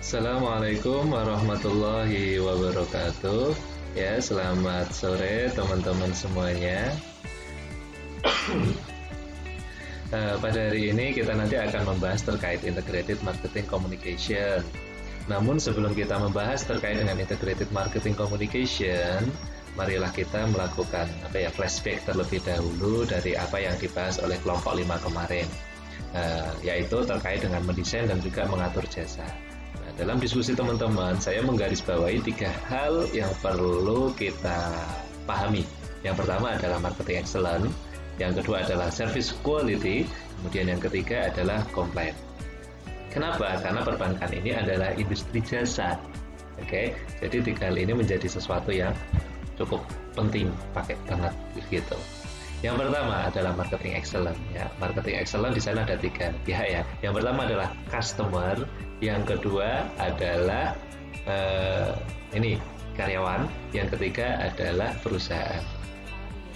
Assalamualaikum warahmatullahi wabarakatuh. Ya, selamat sore teman-teman semuanya. Pada hari ini kita nanti akan membahas terkait Integrated Marketing Communication. Namun sebelum kita membahas terkait dengan Integrated Marketing Communication, marilah kita melakukan flashback terlebih dahulu dari apa yang dibahas oleh kelompok 5 kemarin, yaitu terkait dengan mendesain dan juga mengatur jasa. Dalam diskusi teman-teman, saya menggarisbawahi 3 hal yang perlu kita pahami. Yang pertama adalah marketing excellence, yang kedua adalah service quality, kemudian yang ketiga adalah compliance. Kenapa? Karena perbankan ini adalah industri jasa. Oke, jadi 3 hal ini menjadi sesuatu yang cukup penting, pakai banget gitu. Yang pertama adalah marketing excellence. Ya, marketing excellence di sana ada 3 pihak ya. Yang pertama adalah customer, yang kedua adalah karyawan, yang ketiga adalah perusahaan.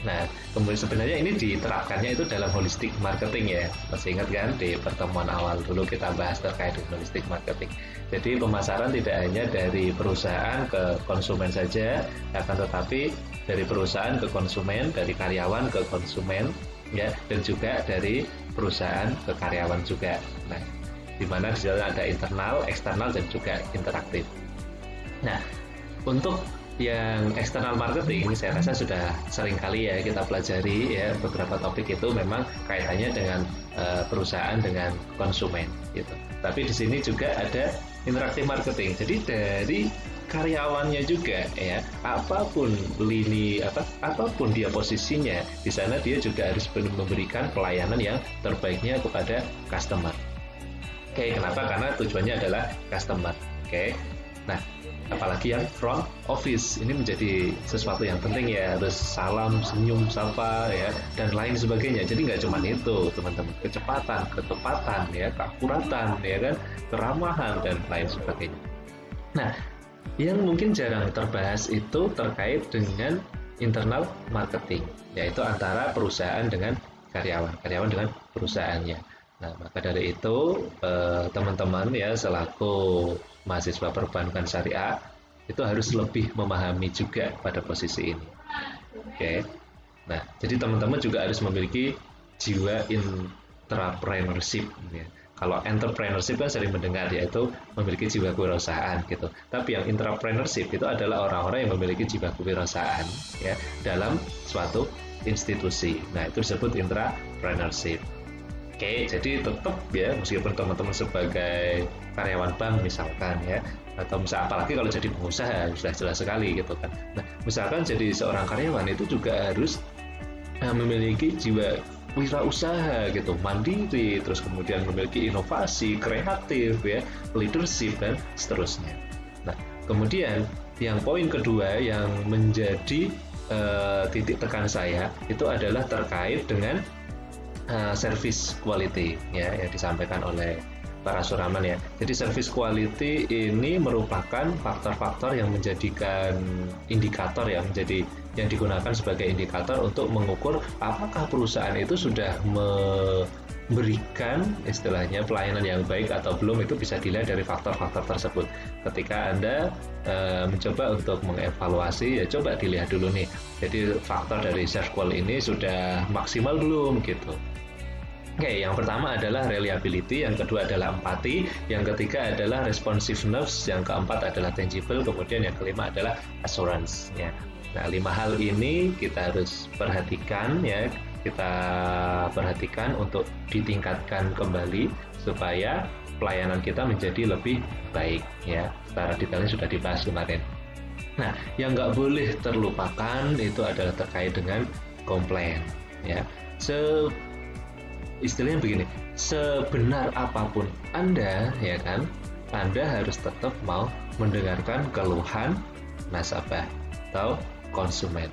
Nah, kemudian sebenarnya ini diterapkannya itu dalam holistic marketing ya. Masih ingat kan di pertemuan awal dulu kita bahas terkait dengan holistic marketing. Jadi pemasaran tidak hanya dari perusahaan ke konsumen saja, akan tetapi dari perusahaan ke konsumen, dari karyawan ke konsumen, ya, dan juga dari perusahaan ke karyawan juga. Nah, di mana di dalamnya ada internal, eksternal, dan juga interaktif. Nah, untuk yang external marketing saya rasa sudah sering kali ya kita pelajari ya, beberapa topik itu memang kaitannya dengan perusahaan dengan konsumen gitu. Tapi di sini juga ada interaktif marketing. Jadi dari karyawannya juga ya, apapun dia posisinya, di sana dia juga harus memberikan pelayanan yang terbaiknya kepada customer. Oke, kenapa? Karena tujuannya adalah customer. Oke. Nah, apalagi yang front office ini menjadi sesuatu yang penting ya, harus salam, senyum, sapa ya, dan lain sebagainya. Jadi nggak cuma itu teman-teman, kecepatan, ketepatan ya, keakuratan ya kan, keramahan dan lain sebagainya. Nah, yang mungkin jarang terbahas itu terkait dengan internal marketing, yaitu antara perusahaan dengan karyawan dengan perusahaannya. Nah, maka dari itu teman-teman ya selaku mahasiswa perbankan syariah itu harus lebih memahami juga pada posisi ini. Oke. Nah, jadi teman-teman juga harus memiliki jiwa intrapreneurship ya. Kalau entrepreneurship kan sering mendengar yaitu memiliki jiwa kewirausahaan gitu. Tapi yang intrapreneurship itu adalah orang-orang yang memiliki jiwa kewirausahaan ya dalam suatu institusi. Nah, itu disebut intrapreneurship. Oke, jadi tetap ya, meskipun teman-teman sebagai karyawan bank misalkan ya, atau apalagi kalau jadi pengusaha sudah jelas sekali gitu kan. Nah, misalkan jadi seorang karyawan itu juga harus memiliki jiwa wirausaha gitu, mandiri, terus kemudian memiliki inovasi, kreatif ya, leadership dan seterusnya. Nah, kemudian yang poin kedua yang menjadi titik tekan saya itu adalah terkait dengan service quality ya, yang disampaikan oleh para suraman ya. Jadi service quality ini merupakan faktor-faktor yang menjadikan indikator yang digunakan sebagai indikator untuk mengukur apakah perusahaan itu sudah memberikan istilahnya pelayanan yang baik atau belum. Itu bisa dilihat dari faktor-faktor tersebut. Ketika Anda mencoba untuk mengevaluasi ya, coba dilihat dulu nih. Jadi faktor dari service quality ini sudah maksimal belum gitu. Oke, yang pertama adalah reliability, yang kedua adalah empati, yang ketiga adalah responsiveness, yang keempat adalah tangible, kemudian yang kelima adalah assurance ya. Nah, 5 hal ini kita harus perhatikan ya, kita perhatikan untuk ditingkatkan kembali supaya pelayanan kita menjadi lebih baik ya. Secara detailnya sudah dibahas kemarin. Nah, yang nggak boleh terlupakan itu adalah terkait dengan complaint ya. Istilahnya begini, sebenar apapun Anda ya kan, Anda harus tetap mau mendengarkan keluhan nasabah atau konsumen.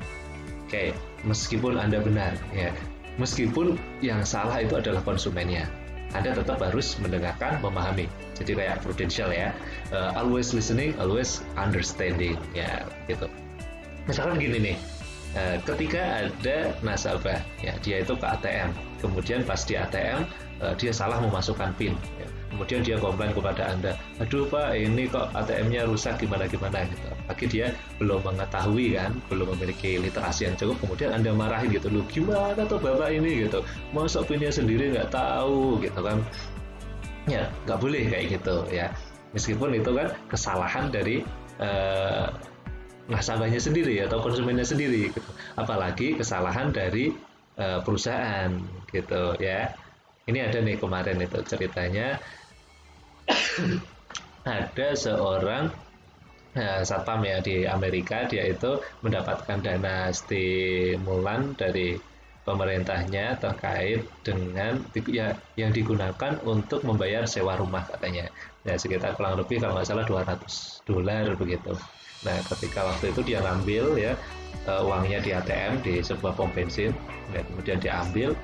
Oke, meskipun Anda benar ya, meskipun yang salah itu adalah konsumennya, Anda tetap harus mendengarkan, memahami. Jadi kayak prudential ya, always listening, always understanding ya gitu. Misalkan gini nih, ketika ada nasabah ya, dia itu ke ATM, kemudian pas di ATM dia salah memasukkan PIN ya. kemudian dia komplain kepada Anda, aduh Pak, ini kok ATM-nya rusak gimana-gimana gitu. Bagi dia belum mengetahui kan, belum memiliki literasi yang cukup, kemudian Anda marahin gitu, loh gimana tuh Bapak ini gitu, masa punya sendiri nggak tahu gitu kan. Ya, nggak boleh kayak gitu ya. Meskipun itu kan kesalahan dari nasabahnya sendiri atau konsumennya sendiri gitu. Apalagi kesalahan dari perusahaan gitu ya. Ini ada nih kemarin itu ceritanya ada seorang satpam ya di Amerika, dia itu mendapatkan dana stimulan dari pemerintahnya terkait dengan ya, yang digunakan untuk membayar sewa rumah katanya. Ya sekitar kurang lebih kalau nggak salah $200 begitu. Nah, ketika waktu itu dia ngambil ya uangnya di ATM di sebuah pom bensin, dan kemudian diambil,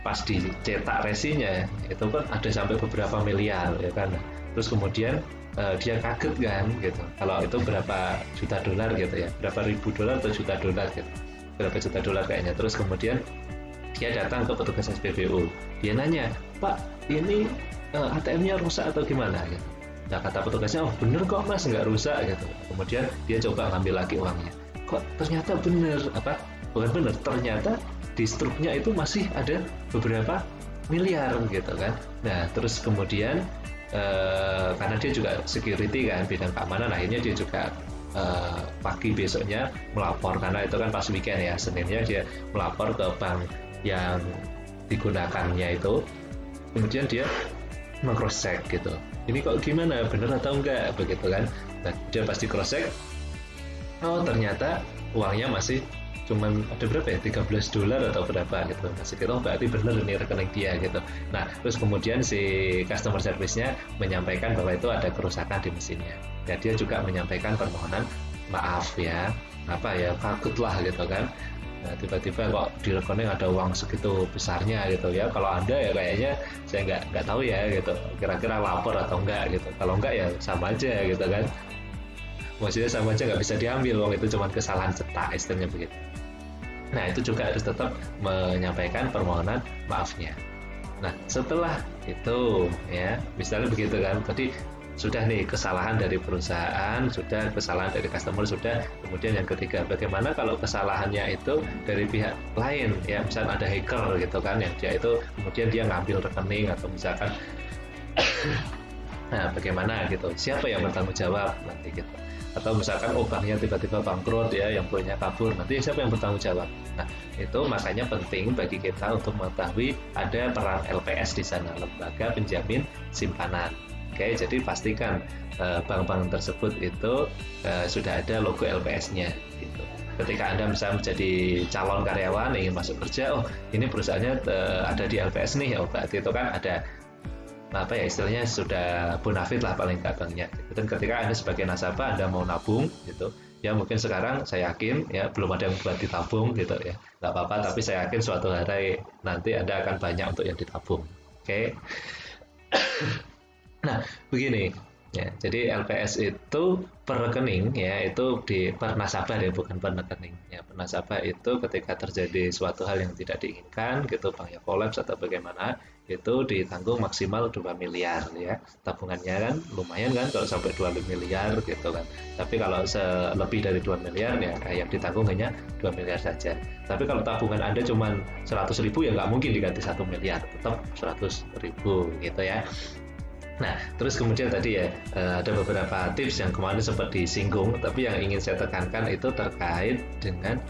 pas dicetak resinya itu kan ada sampai beberapa miliar ya kan. Terus kemudian dia kaget kan gitu. Kalau itu berapa juta dolar gitu ya, berapa ribu dolar atau juta dolar gitu, berapa juta dolar kayaknya. Terus kemudian dia datang ke petugas SPBU, dia nanya, Pak, ini ATM-nya rusak atau gimana gitu. Nah kata petugasnya, oh bener kok mas, nggak rusak gitu. Kemudian dia coba ngambil lagi uangnya, kok ternyata bener, bukan bener, ternyata di struknya itu masih ada beberapa miliar gitu kan. Nah terus kemudian karena dia juga security kan, bidang keamanan, akhirnya dia juga pagi besoknya melapor, karena itu kan pas weekend ya, Seninnya dia melapor ke bank yang digunakannya itu. Kemudian dia meng-cross check gitu, ini kok gimana, bener atau enggak begitu kan. Nah dia pasti cross check, oh ternyata uangnya masih cuman ada berapa ya, $13 atau berapa gitu. Masih kita, oh berarti bener ini rekening dia gitu. Nah terus kemudian si customer service-nya menyampaikan bahwa itu ada kerusakan di mesinnya. Ya dia juga menyampaikan permohonan maaf ya, kaget lah gitu kan. Nah, tiba-tiba kok di rekening ada uang segitu besarnya gitu ya. Kalau Anda ya kayaknya saya nggak tahu ya gitu, kira-kira lapor atau enggak gitu. Kalau enggak ya sama aja gitu kan, maksudnya sama aja nggak bisa diambil uang itu, cuma kesalahan cetak istilahnya begitu. Nah itu juga harus tetap menyampaikan permohonan maafnya. Nah setelah itu ya misalnya begitu kan, tadi sudah nih kesalahan dari perusahaan, sudah kesalahan dari customer, sudah. Kemudian yang ketiga, bagaimana kalau kesalahannya itu dari pihak lain ya, misalnya ada hacker gitu kan, yang dia itu kemudian dia ngambil rekening atau misalkan nah bagaimana gitu, siapa yang bertanggung jawab nanti gitu. Atau misalkan banknya tiba-tiba bangkrut ya, yang punya kabur, nanti siapa yang bertanggung jawab. Nah itu makanya penting bagi kita untuk mengetahui ada peran LPS di sana, lembaga penjamin simpanan. Oke, jadi pastikan bank-bank tersebut itu sudah ada logo LPS-nya gitu. Ketika Anda misalnya menjadi calon karyawan ingin masuk kerja, oh ini perusahaannya ada di LPS nih, oh berarti itu kan ada istilahnya sudah bonafit lah paling nggak banknya. Dan ketika Anda sebagai nasabah Anda mau nabung gitu, ya mungkin sekarang saya yakin ya belum ada yang buat ditabung gitu ya, nggak apa-apa, tapi saya yakin suatu hari nanti Anda akan banyak untuk yang ditabung. Oke. Nah, begini ya. Jadi LPS itu per rekening ya, itu per nasabah ya, bukan per rekening. Ya, per nasabah itu ketika terjadi suatu hal yang tidak diinginkan gitu, banknya kolaps atau bagaimana, itu ditanggung maksimal 2 miliar ya. Tabungannya kan lumayan kan kalau sampai 2 miliar gitu kan. Tapi kalau lebih dari 2 miliar ya yang ditanggung hanya 2 miliar saja. Tapi kalau tabungan Anda cuma 100.000 ya nggak mungkin diganti 1 miliar, tetap 100.000 gitu ya. Nah, terus kemudian tadi ya ada beberapa tips yang kemarin sempat disinggung, tapi yang ingin saya tekankan itu terkait dengan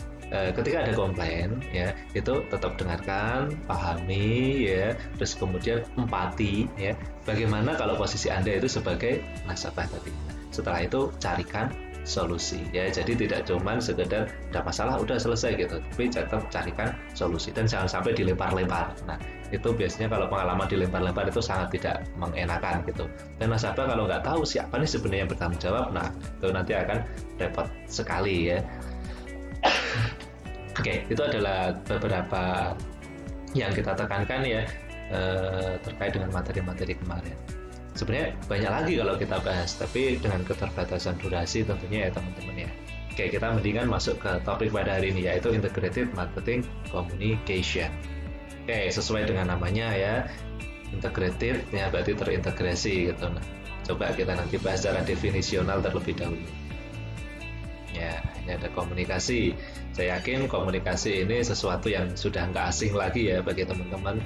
ketika ada komplain ya, itu tetap dengarkan, pahami ya, terus kemudian empati ya. Bagaimana kalau posisi Anda itu sebagai nasabah tadi. Setelah itu carikan solusi ya. Jadi tidak cuma sekedar ada masalah udah selesai gitu, tapi tetap carikan solusi dan jangan sampai dilempar-lempar. Nah, itu biasanya kalau pengalaman dilempar-lempar itu sangat tidak mengenakan gitu. Dan nasabah kalau nggak tahu siapa nih sebenarnya yang bertanggung jawab, nah itu nanti akan repot sekali ya. Oke, itu adalah beberapa yang kita tekankan ya terkait dengan materi-materi kemarin. Sebenarnya banyak lagi kalau kita bahas, tapi dengan keterbatasan durasi tentunya ya teman-teman ya. Oke, kita mendingan masuk ke topik pada hari ini, yaitu Integrated Marketing Communication. Oke, sesuai dengan namanya ya, Integrated ya berarti terintegrasi gitu. Nah, coba kita nanti bahas secara definisional terlebih dahulu. Ya, ini ada komunikasi. Saya yakin komunikasi ini sesuatu yang sudah nggak asing lagi ya bagi teman-teman.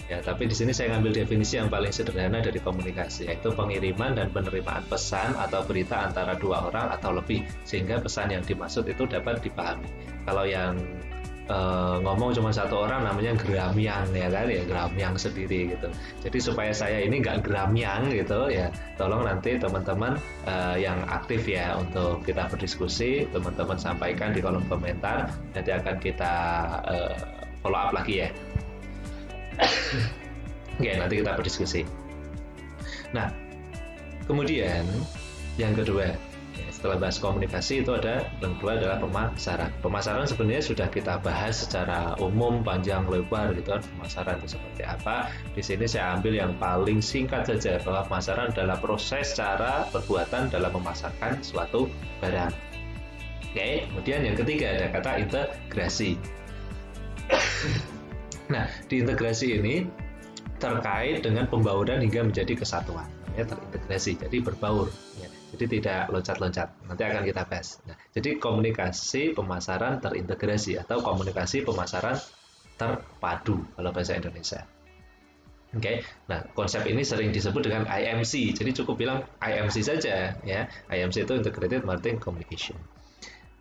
Ya, tapi di sini saya ngambil definisi yang paling sederhana dari komunikasi, yaitu pengiriman dan penerimaan pesan atau berita antara dua orang atau lebih, sehingga pesan yang dimaksud itu dapat dipahami. Kalau yang ngomong cuma satu orang namanya gramyang ya kan, ya gramyang sendiri gitu. Jadi supaya saya ini nggak gramyang gitu ya, tolong nanti teman-teman yang aktif ya untuk kita berdiskusi, teman-teman sampaikan di kolom komentar, nanti akan kita follow up lagi ya. Oke, nanti kita berdiskusi. Nah, kemudian yang kedua, setelah bahas komunikasi itu ada yang kedua adalah pemasaran. Pemasaran sebenarnya sudah kita bahas secara umum panjang lebar gitu kan, pemasaran itu seperti apa. Di sini saya ambil yang paling singkat saja bahwa pemasaran adalah proses cara perbuatan dalam memasarkan suatu barang. Oke, kemudian yang ketiga ada kata integrasi. Nah, di integrasi ini terkait dengan pembauran hingga menjadi kesatuan, ya, terintegrasi, jadi berbaur, ya. Jadi tidak loncat-loncat. Nanti akan kita bahas. Nah, jadi komunikasi pemasaran terintegrasi atau komunikasi pemasaran terpadu kalau bahasa Indonesia. Oke, nah konsep ini sering disebut dengan IMC. Jadi cukup bilang IMC saja, ya. IMC itu Integrated Marketing Communication.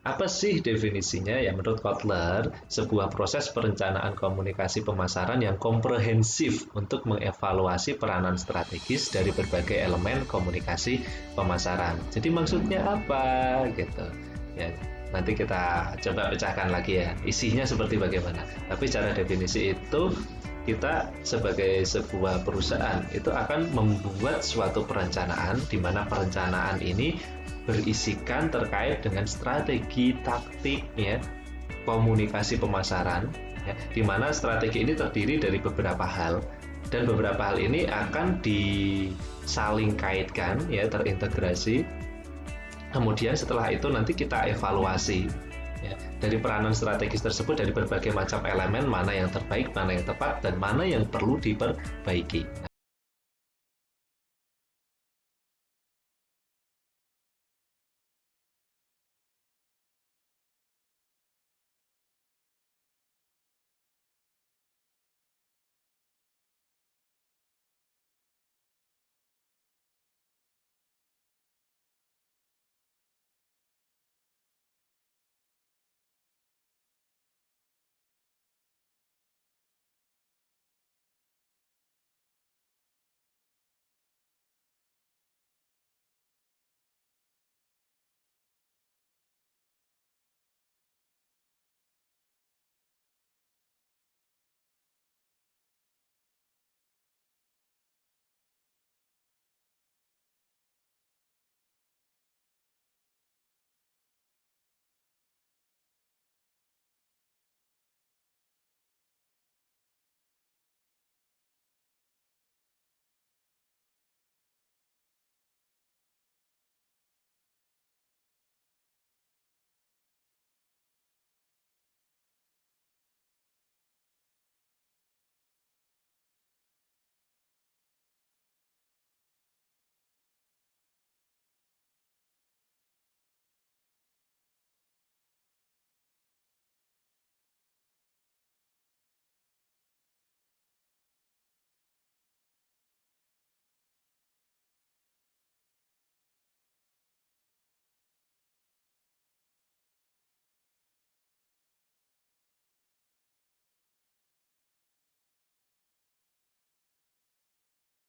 Apa sih definisinya? Ya menurut Kotler, sebuah proses perencanaan komunikasi pemasaran yang komprehensif untuk mengevaluasi peranan strategis dari berbagai elemen komunikasi pemasaran. Jadi maksudnya apa? Gitu. Ya, nanti kita coba pecahkan lagi ya. Isinya seperti bagaimana. Tapi secara definisi itu kita sebagai sebuah perusahaan itu akan membuat suatu perencanaan di mana perencanaan ini berisikan terkait dengan strategi taktik ya komunikasi pemasaran ya, di mana strategi ini terdiri dari beberapa hal dan beberapa hal ini akan disaling kaitkan ya terintegrasi. Kemudian setelah itu nanti kita evaluasi ya, dari peranan strategis tersebut dari berbagai macam elemen mana yang terbaik, mana yang tepat dan mana yang perlu diperbaiki.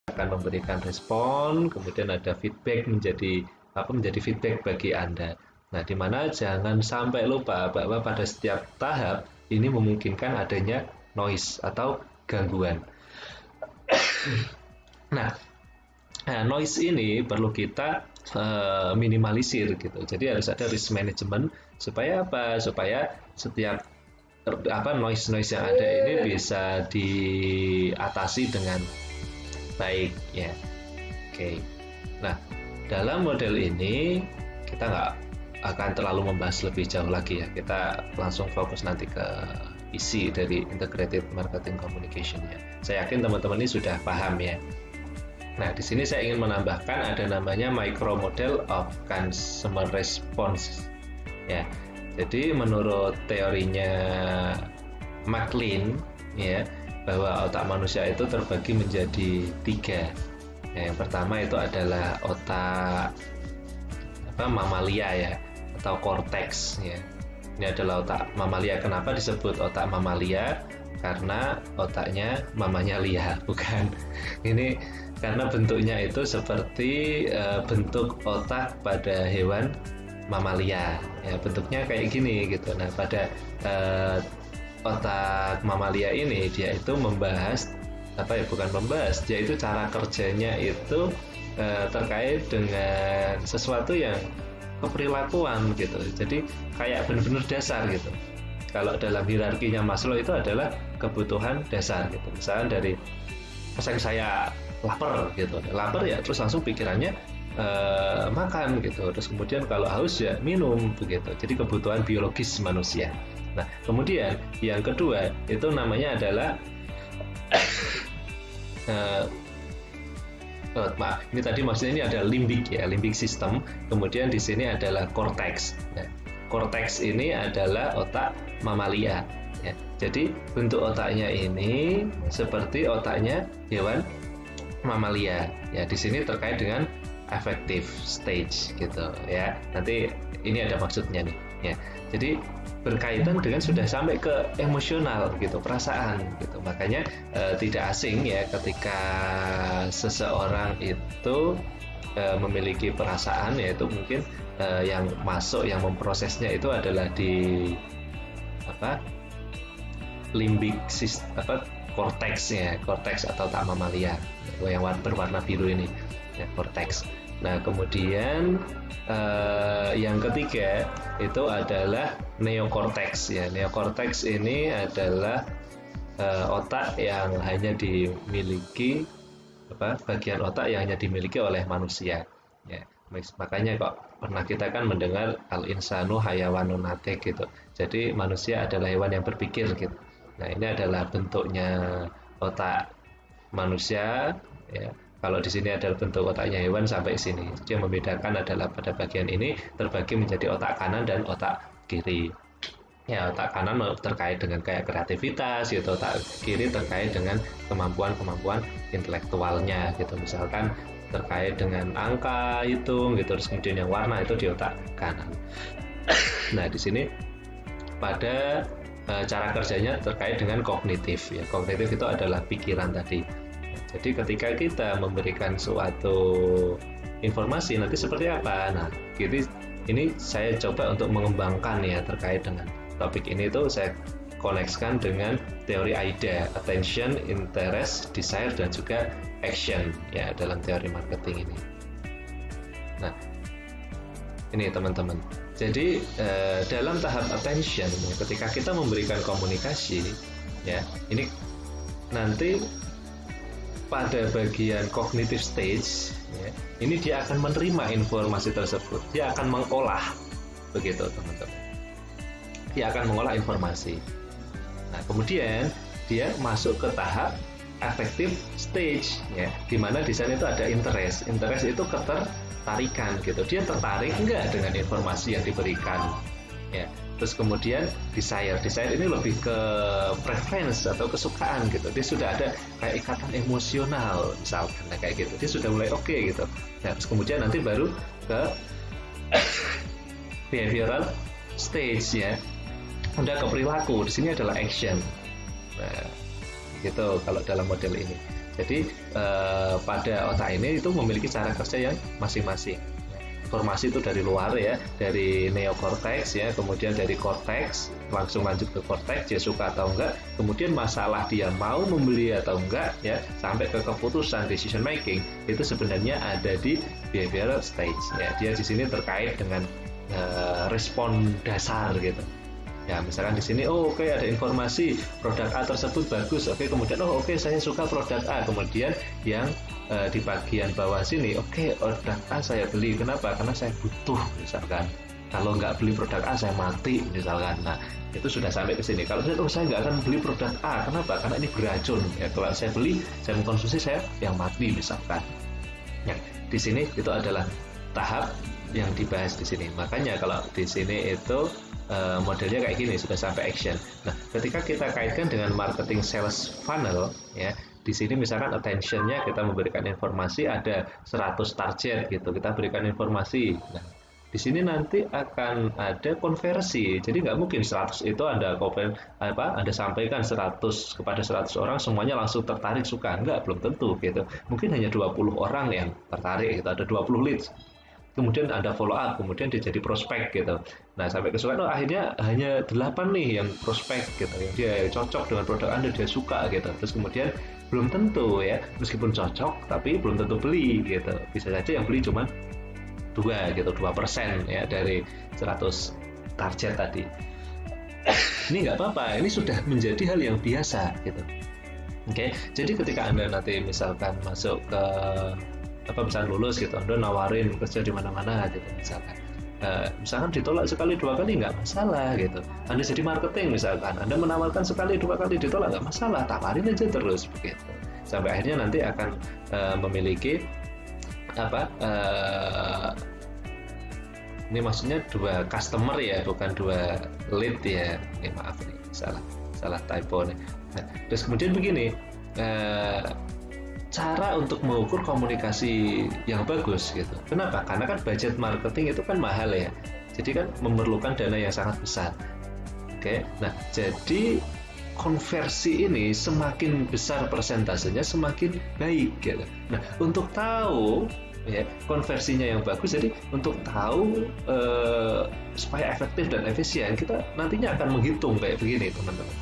Akan memberikan respon, kemudian ada feedback menjadi feedback bagi Anda. Nah, di mana jangan sampai lupa bahwa pada setiap tahap ini memungkinkan adanya noise atau gangguan. Nah, noise ini perlu kita minimalisir gitu. Jadi harus ada risk management supaya apa? Supaya setiap noise yang ada ini bisa diatasi dengan baik ya. Oke. Nah, dalam model ini kita nggak akan terlalu membahas lebih jauh lagi ya. Kita langsung fokus nanti ke isi dari Integrated Marketing Communication-nya. Saya yakin teman-teman ini sudah paham ya. Nah, di sini saya ingin menambahkan ada namanya micro model of consumer response. Ya, jadi menurut teorinya McLean ya, bahwa otak manusia itu terbagi menjadi 3. Ya, yang pertama itu adalah otak mamalia ya, atau korteks ya. Ini adalah otak mamalia. Kenapa disebut otak mamalia? Karena otaknya mamanya Lia, bukan. Ini karena bentuknya itu seperti bentuk otak pada hewan mamalia. Ya, bentuknya kayak gini gitu. Nah, pada otak mamalia ini dia itu membahas dia itu cara kerjanya itu terkait dengan sesuatu yang keperilakuan gitu. Jadi kayak benar-benar dasar gitu. Kalau dalam hierarkinya Maslow itu adalah kebutuhan dasar gitu. Misalnya dari saya lapar gitu. Lapar ya terus langsung pikirannya makan gitu. Terus kemudian kalau haus ya minum begitu. Jadi kebutuhan biologis manusia. Nah, kemudian yang kedua itu namanya adalah ini tadi maksudnya ini ada limbik ya, limbik system. Kemudian di sini adalah cortex. Nah, cortex ini adalah otak mamalia. Ya. Jadi bentuk otaknya ini seperti otaknya hewan mamalia. Ya, di sini terkait dengan affective stage gitu ya. Nanti ini ada maksudnya nih. Ya. Jadi berkaitan dengan sudah sampai ke emosional gitu, perasaan gitu. Makanya tidak asing ya ketika seseorang itu memiliki perasaan, yaitu mungkin yang masuk, yang memprosesnya itu adalah di limbik korteksnya, korteks atau otak mamalia yang berwarna biru ini ya, korteks. Nah, kemudian yang ketiga itu adalah neokorteks ya. Neokorteks ini adalah otak yang hanya dimiliki bagian otak yang hanya dimiliki oleh manusia ya. Makanya kok pernah kita kan mendengar al-insanu hayawanun natik gitu. Jadi manusia adalah hewan yang berpikir gitu. Nah, ini adalah bentuknya otak manusia ya. Kalau di sini adalah bentuk otaknya hewan sampai sini. Jadi yang membedakan adalah pada bagian ini terbagi menjadi otak kanan dan otak kiri. Ya, otak kanan terkait dengan kayak kreativitas gitu, otak kiri terkait dengan kemampuan-kemampuan intelektualnya gitu. Misalkan terkait dengan angka, hitung gitu, terus kemudian yang warna itu di otak kanan. Nah, di sini pada cara kerjanya terkait dengan kognitif ya. Kognitif itu adalah pikiran tadi. Jadi ketika kita memberikan suatu informasi nanti seperti apa? Nah, ini saya coba untuk mengembangkan ya terkait dengan topik ini tuh saya koneksikan dengan teori AIDA, attention, interest, desire dan juga action ya dalam teori marketing ini. Nah, ini teman-teman. Jadi dalam tahap attention ketika kita memberikan komunikasi ya, ini nanti pada bagian cognitive stage ya, ini dia akan menerima informasi tersebut, dia akan mengolah begitu teman-teman, dia akan mengolah informasi. Nah, kemudian dia masuk ke tahap affective stage ya, di mana di sana itu ada interest itu ketertarikan gitu, dia tertarik enggak dengan informasi yang diberikan ya. Terus kemudian desire ini lebih ke preference atau kesukaan gitu. Dia sudah ada kayak ikatan emosional misalkan kayak gitu. Dia sudah mulai oke gitu. Nah, terus kemudian nanti baru ke behavioral stage ya. Udah ke perilaku. Di sini adalah action. Nah, gitu kalau dalam model ini. Jadi pada otak ini itu memiliki cara kerja yang masing-masing. Informasi itu dari luar ya, dari neokorteks ya, kemudian dari korteks langsung lanjut ke korteks, dia suka atau enggak, kemudian masalah dia mau membeli atau enggak ya, sampai ke keputusan decision making itu sebenarnya ada di behavioral stage ya. Dia di sini terkait dengan respon dasar gitu. Ya, misalkan di sini oke, ada informasi produk A tersebut bagus. Oke, kemudian oke, saya suka produk A. Kemudian yang di bagian bawah sini, oke, produk A saya beli. Kenapa? Karena saya butuh misalkan. kalau nggak beli produk A saya mati misalkan. Nah itu sudah sampai ke sini. Kalau saya nggak akan beli produk A, kenapa? Karena ini beracun. Ya, kalau saya beli, saya mengkonsumsi, saya yang mati misalkan. Ya, di sini itu adalah tahap yang dibahas di sini. Makanya kalau di sini itu modelnya kayak gini, sudah sampai action. Nah, ketika kita kaitkan dengan marketing sales funnel, ya di sini misalkan attention-nya kita memberikan informasi ada 100 target gitu, kita berikan informasi. Nah, di sini nanti akan ada konversi. Jadi nggak mungkin 100 itu Anda sampaikan 100 kepada 100 orang semuanya langsung tertarik suka. Enggak, belum tentu gitu. Mungkin hanya 20 orang yang tertarik gitu, ada 20 leads. Kemudian ada follow up, kemudian dia jadi prospek gitu. Nah, sampai kesukaan akhirnya hanya 8 nih yang prospek gitu. Yang dia cocok dengan produk Anda, dia suka gitu. Terus kemudian belum tentu ya, meskipun cocok tapi belum tentu beli gitu. Bisa saja yang beli cuma 2% ya dari 100 target tadi. Ini nggak apa-apa, ini sudah menjadi hal yang biasa gitu. Oke, jadi ketika Anda nanti misalkan masuk ke misalkan lulus gitu, Anda nawarin kerja di mana-mana gitu misalkan ditolak sekali 2 kali nggak masalah gitu. Anda jadi marketing misalkan, Anda menawarkan sekali 2 kali ditolak nggak masalah, tawarin aja terus begitu. Sampai akhirnya nanti akan memiliki ini maksudnya 2 customer ya, bukan 2 lead ya. Ini maaf nih, salah typo nih. Nah, terus kemudian begini, cara untuk mengukur komunikasi yang bagus gitu. Kenapa? Karena kan budget marketing itu kan mahal ya. Jadi kan memerlukan dana yang sangat besar. Oke. Nah, jadi konversi ini semakin besar persentasenya semakin baik gitu. Nah, untuk tahu ya konversinya yang bagus, jadi untuk tahu supaya efektif dan efisien, kita nantinya akan menghitung kayak begini teman-teman.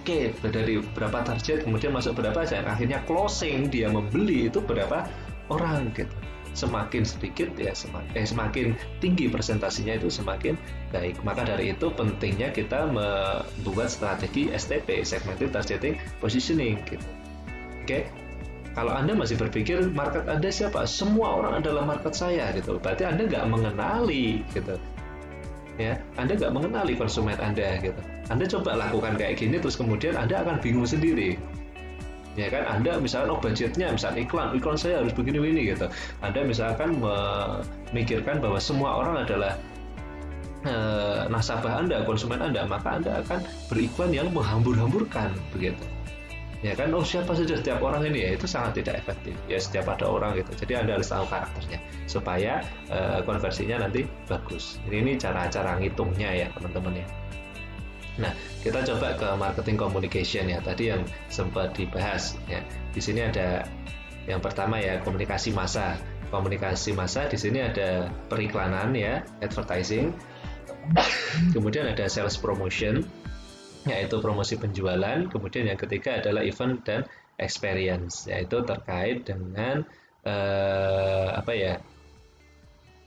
Oke, dari berapa target kemudian masuk berapa, dan akhirnya closing dia membeli itu berapa orang gitu. Semakin sedikit ya semakin tinggi presentasinya itu semakin baik. Maka dari itu pentingnya kita membuat strategi STP, segmented targeting positioning gitu. Oke. Kalau Anda masih berpikir market Anda siapa? Semua orang adalah market saya gitu. Berarti Anda nggak mengenali gitu. Ya, Anda nggak mengenali konsumen Anda gitu. Anda coba lakukan kayak gini terus kemudian Anda akan bingung sendiri. Ya kan, Anda misalkan budgetnya misalkan iklan saya harus begini gitu. Anda misalkan memikirkan bahwa semua orang adalah nasabah Anda, konsumen Anda, maka Anda akan beriklan yang menghambur-hamburkan begitu. Ya kan, siapa saja setiap orang ini ya, itu sangat tidak efektif ya, setiap ada orang gitu. Jadi Anda harus tahu karakternya supaya konversinya nanti bagus. Ini cara-cara ngitungnya ya teman-teman ya. Nah, kita coba ke marketing communication ya, tadi yang sempat dibahas ya. Di sini ada yang pertama ya, komunikasi massa. Komunikasi massa di sini ada periklanan ya, advertising. Kemudian ada sales promotion, yaitu promosi penjualan. Kemudian yang ketiga adalah event dan experience, yaitu terkait dengan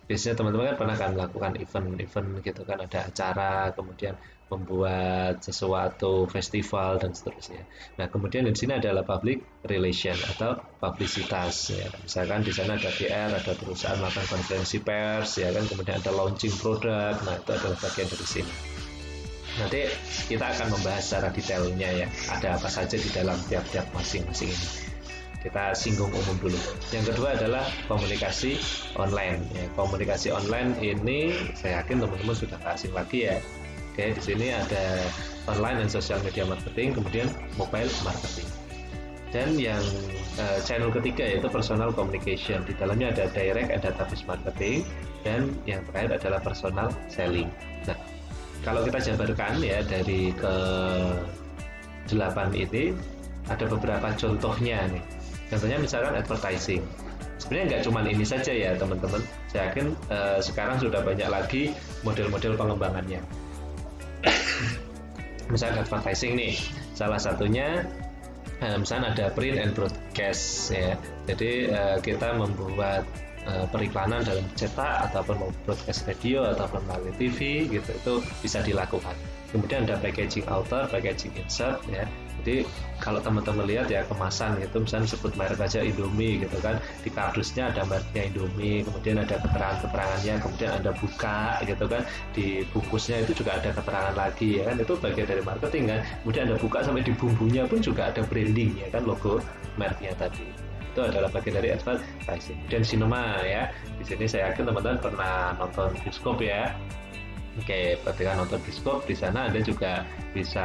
biasanya teman-teman kan pernah kan melakukan event gitu kan, ada acara, kemudian membuat sesuatu festival dan seterusnya. Nah, kemudian di sini adalah public relation atau publisitas ya. Misalkan di sana ada PR, ada perusahaan melakukan konferensi pers ya kan, kemudian ada launching produk. Nah, itu adalah bagian dari sini. Nanti kita akan membahas secara detailnya ya, ada apa saja di dalam tiap-tiap masing-masing ini. Kita singgung umum dulu. Yang kedua adalah komunikasi online. Ya, komunikasi online ini saya yakin teman-teman sudah tak asing lagi ya. Oke, di sini ada online dan social media marketing, kemudian mobile marketing. Dan yang channel ketiga yaitu personal communication. Di dalamnya ada direct and database marketing, dan yang terakhir adalah personal selling. Nah, kalau kita jabarkan ya dari ke-8 ini ada beberapa contohnya nih. Contohnya misalkan advertising. Sebenarnya nggak cuma ini saja ya teman-teman. Saya yakin sekarang sudah banyak lagi model-model pengembangannya. Misalkan advertising nih, salah satunya misalnya ada print and broadcast ya. Jadi kita membuat periklanan dalam cetak ataupun broadcast radio ataupun melalui TV gitu, itu bisa dilakukan. Kemudian ada packaging outer, packaging insert ya. Jadi kalau teman-teman lihat ya kemasan gitu, misalnya sebut merek aja Indomie gitu kan, di kardusnya ada mereknya Indomie, kemudian ada keterangan-keterangannya, kemudian Anda buka gitu kan, di bungkusnya itu juga ada keterangan lagi ya kan, itu bagian dari marketing kan. Kemudian Anda buka sampai di bumbunya pun juga ada branding ya kan, logo mereknya tadi. Itu adalah bagian dari advertising. Dan sinema ya, di sini saya yakin teman-teman pernah nonton bioskop ya. Oke, ketika nonton bioskop di sana Anda juga bisa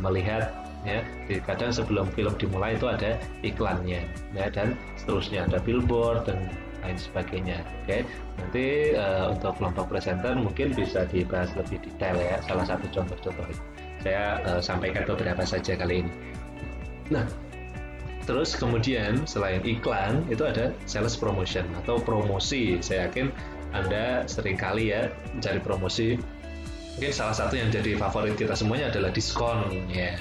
melihat ya, kadang sebelum film dimulai itu ada iklannya ya, dan seterusnya ada billboard dan lain sebagainya. Oke, nanti untuk kelompok presenter mungkin bisa dibahas lebih detail ya, salah satu contoh-contoh saya sampaikan beberapa saja kali ini. Nah, terus kemudian selain iklan itu ada sales promotion atau promosi. Saya yakin Anda seringkali ya mencari promosi. Mungkin salah satu yang jadi favorit kita semuanya adalah diskon ya.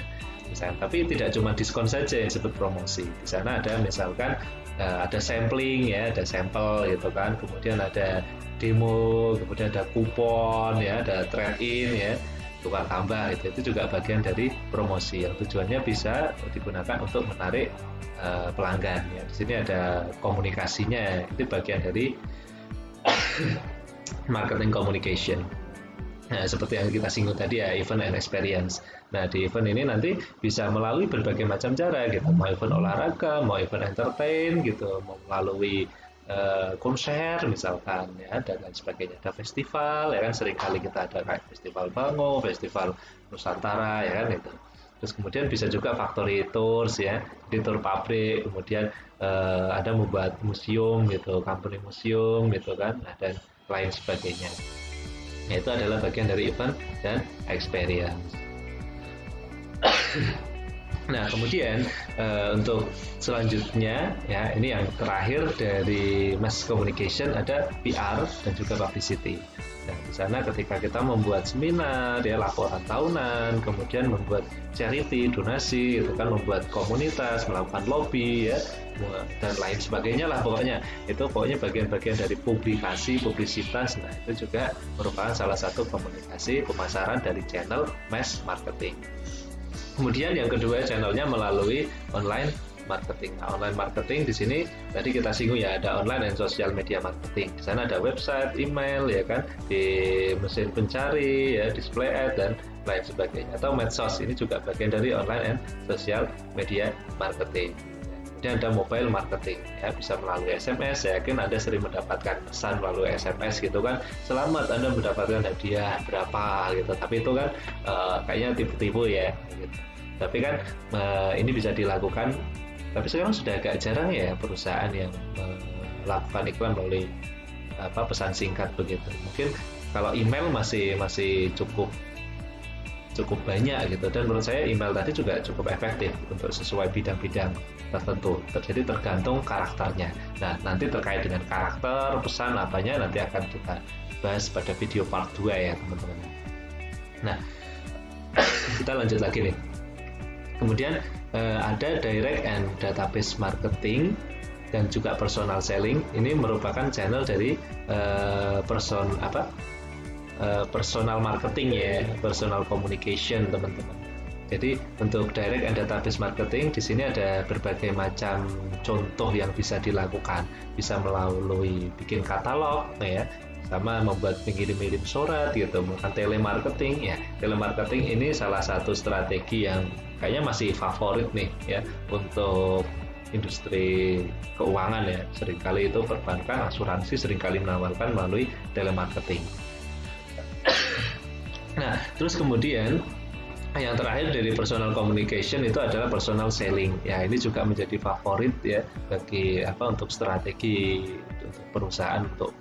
Misalnya, tapi tidak cuma diskon saja yang disebut promosi. Di sana ada misalkan ada sampling ya, ada sampel gitu kan. Kemudian ada demo, kemudian ada kupon ya, ada trade in ya, tukar tambah itu juga bagian dari promosi yang tujuannya bisa digunakan untuk menarik pelanggan ya. Di sini ada komunikasinya, itu bagian dari marketing communication. Nah, seperti yang kita singgung tadi ya, event and experience. Nah, di event ini nanti bisa melalui berbagai macam cara gitu. Mau event olahraga, mau event entertain gitu, mau melalui konser misalkan ya, dan lain sebagainya. Ada festival ya kan, seringkali kita ada kayak festival Bango, festival Nusantara ya kan itu. Terus kemudian bisa juga factory tours ya, di tour pabrik, kemudian ada membuat museum gitu, company museum gitu kan, dan lain sebagainya. Itu adalah bagian dari event dan experience. Nah, kemudian untuk selanjutnya ya, ini yang terakhir dari mass communication ada PR dan juga publicity. Nah, di sana ketika kita membuat seminar ya, laporan tahunan, kemudian membuat charity, donasi, itu kan membuat komunitas, melakukan lobby ya, dan lain sebagainya lah pokoknya. Itu pokoknya bagian-bagian dari publikasi, publisitas. Nah, itu juga merupakan salah satu komunikasi pemasaran dari channel mass marketing. Kemudian yang kedua channelnya melalui online marketing. Nah, online marketing di sini tadi kita singgung ya, ada online dan social media marketing. Di sana ada website, email ya kan, di mesin pencari ya, display ad dan lain sebagainya. Atau medsos, ini juga bagian dari online and social media marketing. Kemudian ada mobile marketing ya, bisa melalui SMS. Saya yakin Anda sering mendapatkan pesan melalui SMS gitu kan, selamat Anda mendapatkan hadiah berapa gitu, tapi itu kan kayaknya tipu-tipu ya gitu. Tapi kan ini bisa dilakukan, tapi sekarang sudah agak jarang ya perusahaan yang melakukan iklan melalui pesan singkat begitu. Mungkin kalau email masih cukup banyak gitu, dan menurut saya email tadi juga cukup efektif untuk sesuai bidang-bidang tertentu. Jadi tergantung karakternya. Nah, nanti terkait dengan karakter pesan apanya nanti akan kita bahas pada video part 2 ya teman-teman. Nah, kita lanjut lagi nih. Kemudian ada direct and database marketing dan juga personal selling. Ini merupakan channel dari personal marketing ya, personal communication teman-teman. Jadi untuk direct and database marketing di sini ada berbagai macam contoh yang bisa dilakukan. Bisa melalui bikin katalog ya, sama membuat pengirim-pengirim surat gitu, melakukan telemarketing ya. Telemarketing ini salah satu strategi yang kayaknya masih favorit nih ya untuk industri keuangan ya. Seringkali itu perbankan, asuransi seringkali menawarkan melalui telemarketing. Nah, terus kemudian yang terakhir dari personal communication itu adalah personal selling. Ya, ini juga menjadi favorit ya bagi untuk strategi untuk perusahaan untuk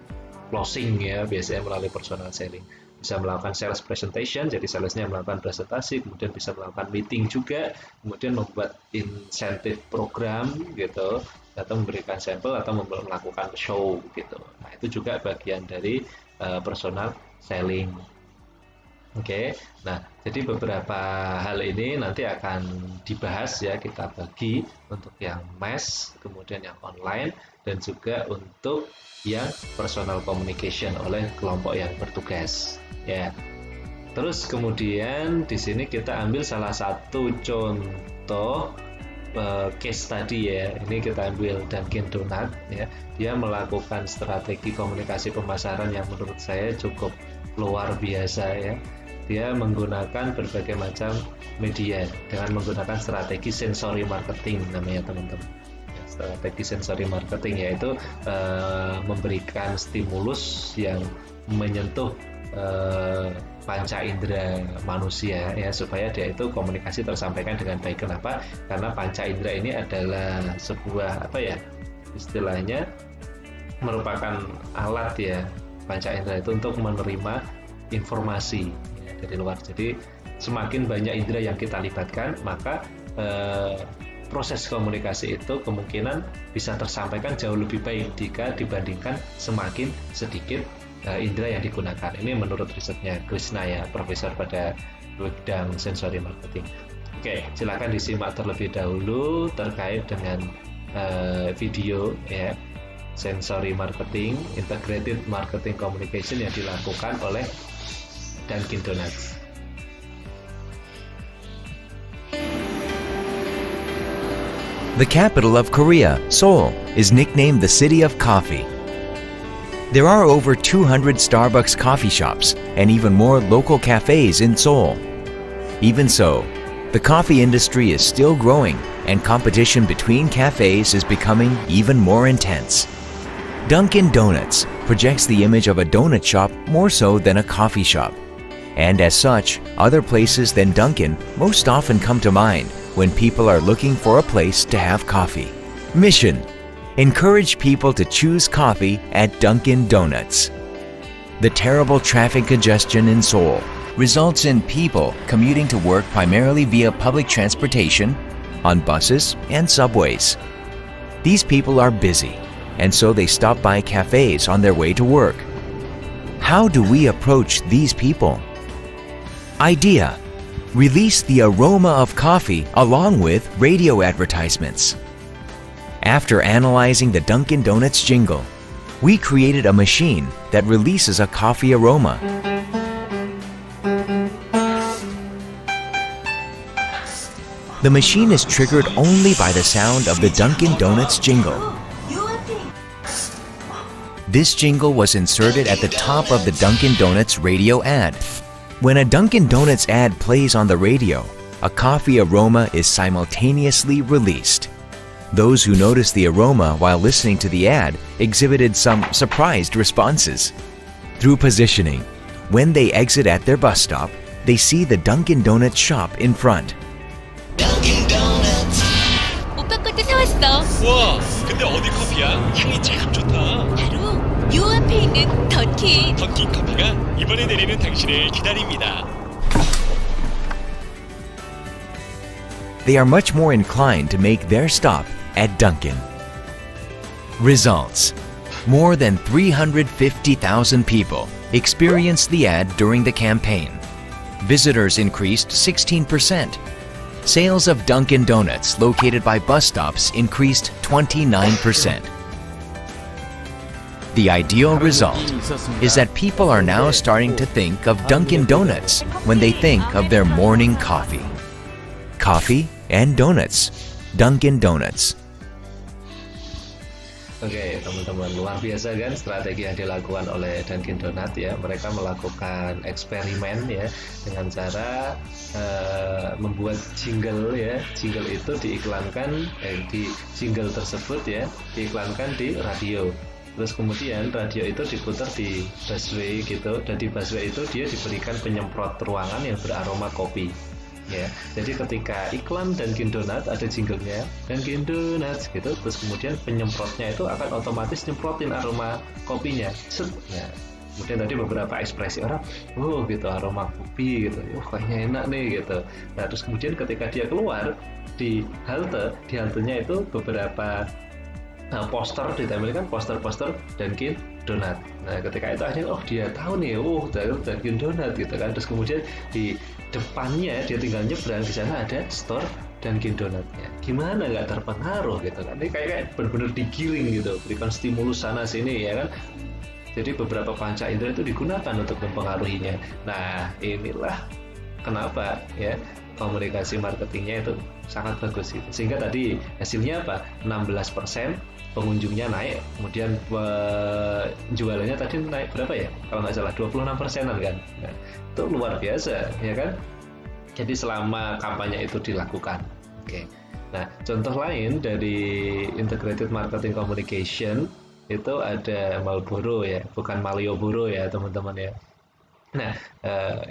closing ya, biasanya melalui personal selling. Bisa melakukan sales presentation, jadi salesnya melakukan presentasi, kemudian bisa melakukan meeting juga, kemudian membuat insentif program gitu, atau memberikan sampel atau melakukan show gitu. Nah, itu juga bagian dari personal selling. Oke, nah jadi beberapa hal ini nanti akan dibahas ya, kita bagi untuk yang mass, kemudian yang online, dan juga untuk yang personal communication oleh kelompok yang bertugas ya. Terus kemudian di sini kita ambil salah satu contoh case tadi ya. Ini kita ambil Dunkin Donut ya. Dia melakukan strategi komunikasi pemasaran yang menurut saya cukup luar biasa ya. Dia menggunakan berbagai macam media dengan menggunakan strategi sensory marketing namanya teman-teman. Strategi sensory marketing yaitu memberikan stimulus yang menyentuh panca indera manusia ya, supaya dia itu komunikasi tersampaikan dengan baik. Kenapa? Karena panca indera ini adalah sebuah istilahnya merupakan alat ya, panca indera itu untuk menerima informasi ya, dari luar. Jadi semakin banyak indera yang kita libatkan, maka proses komunikasi itu kemungkinan bisa tersampaikan jauh lebih baik jika dibandingkan semakin sedikit indera yang digunakan. Ini menurut risetnya Krishna ya, profesor pada bidang sensory marketing. Oke, silakan disimak terlebih dahulu terkait dengan video ya, sensory marketing, integrated marketing communication yang dilakukan oleh Dunkin Donuts. The capital of Korea, Seoul, is nicknamed the City of Coffee. There are over 200 Starbucks coffee shops and even more local cafes in Seoul. Even so, the coffee industry is still growing and competition between cafes is becoming even more intense. Dunkin' Donuts projects the image of a donut shop more so than a coffee shop. And as such, other places than Dunkin' most often come to mind when people are looking for a place to have coffee. Mission: encourage people to choose coffee at Dunkin' Donuts. The terrible traffic congestion in Seoul results in people commuting to work primarily via public transportation, on buses and subways. These people are busy, and so they stop by cafes on their way to work. How do we approach these people? Idea: release the aroma of coffee along with radio advertisements. After analyzing the Dunkin' Donuts jingle, we created a machine that releases a coffee aroma. The machine is triggered only by the sound of the Dunkin' Donuts jingle. This jingle was inserted at the top of the Dunkin' Donuts radio ad. When a Dunkin' Donuts ad plays on the radio, a coffee aroma is simultaneously released. Those who noticed the aroma while listening to the ad exhibited some surprised responses. Through positioning, when they exit at their bus stop, they see the Dunkin' Donuts shop in front. Dunkin' Donuts. 오빠 것도 사왔어. 와, 근데 어디 커피야? 향이 참 좋다. 바로 요 앞에 있는 던킨. 던킨 커피가 이번에 내리는 당신을 기다립니다. They are much more inclined to make their stop at Dunkin'. Results: more than 350,000 people experienced the ad during the campaign. Visitors increased 16%. Sales of Dunkin' Donuts located by bus stops increased 29%. The ideal result is that people are now starting to think of Dunkin' Donuts when they think of their morning coffee. Coffee and donuts. Dunkin' Donuts. Oke, teman-teman, luar biasa kan strategi yang dilakukan oleh Dunkin' Donuts ya. Mereka melakukan eksperimen ya dengan cara membuat jingle ya. Jingle itu diiklankan di jingle tersebut ya diiklankan di radio. Terus kemudian radio itu diputar di busway gitu, dan di busway itu dia diberikan penyemprot ruangan yang beraroma kopi. Ya, jadi ketika iklan Dunkin' Donuts ada jinglenya Dunkin' Donuts gitu, terus kemudian penyemprotnya itu akan otomatis nyemprotin aroma kopinya. Ya, kemudian tadi beberapa ekspresi orang, gitu aroma kopi gitu, kayaknya enak nih gitu. Nah terus kemudian ketika dia keluar di haltenya itu beberapa poster ditempelkan, poster-poster Dunkin' Donuts. Nah ketika itu akhirnya dia tahu nih, Dunkin' Donuts gitu kan. Terus kemudian di depannya dia tinggal nyebrang, di sana ada store Dunkin' Donuts-nya. Gimana nggak terpengaruh gitu kan? Ini kayak benar-benar digiring gitu, berikan stimulus sana sini ya kan. Jadi beberapa panca indera itu digunakan untuk mempengaruhinya. Nah, inilah kenapa ya komunikasi marketingnya itu sangat bagus gitu. Sehingga tadi hasilnya apa? 16% pengunjungnya naik, kemudian jualannya tadi naik berapa ya? Kalau nggak salah 26%-an kan. Nah, itu luar biasa ya kan? Jadi selama kampanye itu dilakukan. Oke. Nah, contoh lain dari integrated marketing communication itu ada Marlboro ya, bukan Malioboro ya teman-teman ya. Nah,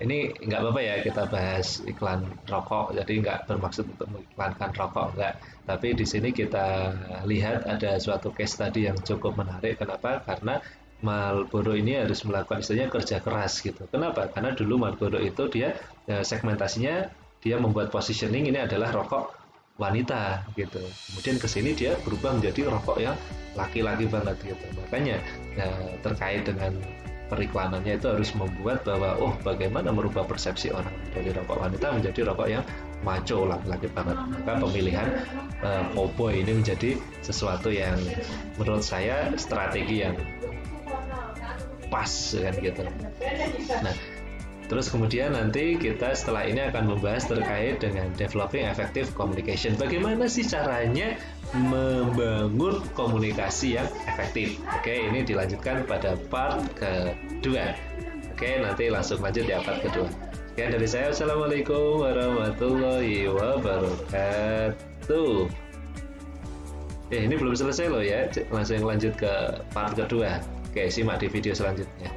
ini nggak apa-apa ya kita bahas iklan rokok, jadi nggak bermaksud untuk mengiklankan rokok, nggak. Tapi di sini kita lihat ada suatu case tadi yang cukup menarik. Kenapa? Karena Marlboro ini harus melakukan istilahnya kerja keras gitu. Kenapa? Karena dulu Marlboro itu dia segmentasinya dia membuat positioning ini adalah rokok wanita gitu. Kemudian kesini dia berubah menjadi rokok yang laki-laki banget gitu. Makanya terkait dengan periklanannya itu harus membuat bahwa bagaimana merubah persepsi orang dari rokok wanita menjadi rokok yang macho laki-laki banget. Maka pemilihan cowboy ini menjadi sesuatu yang menurut saya strategi yang pas kan gitu. Nah, terus kemudian nanti kita setelah ini akan membahas terkait dengan developing effective communication. Bagaimana sih caranya membangun komunikasi yang efektif? Oke, ini dilanjutkan pada part kedua. Oke, nanti langsung lanjut ya part kedua. Oke, dari saya Assalamualaikum warahmatullahi wabarakatuh. Ini belum selesai loh ya, langsung lanjut ke part kedua. Oke, simak di video selanjutnya.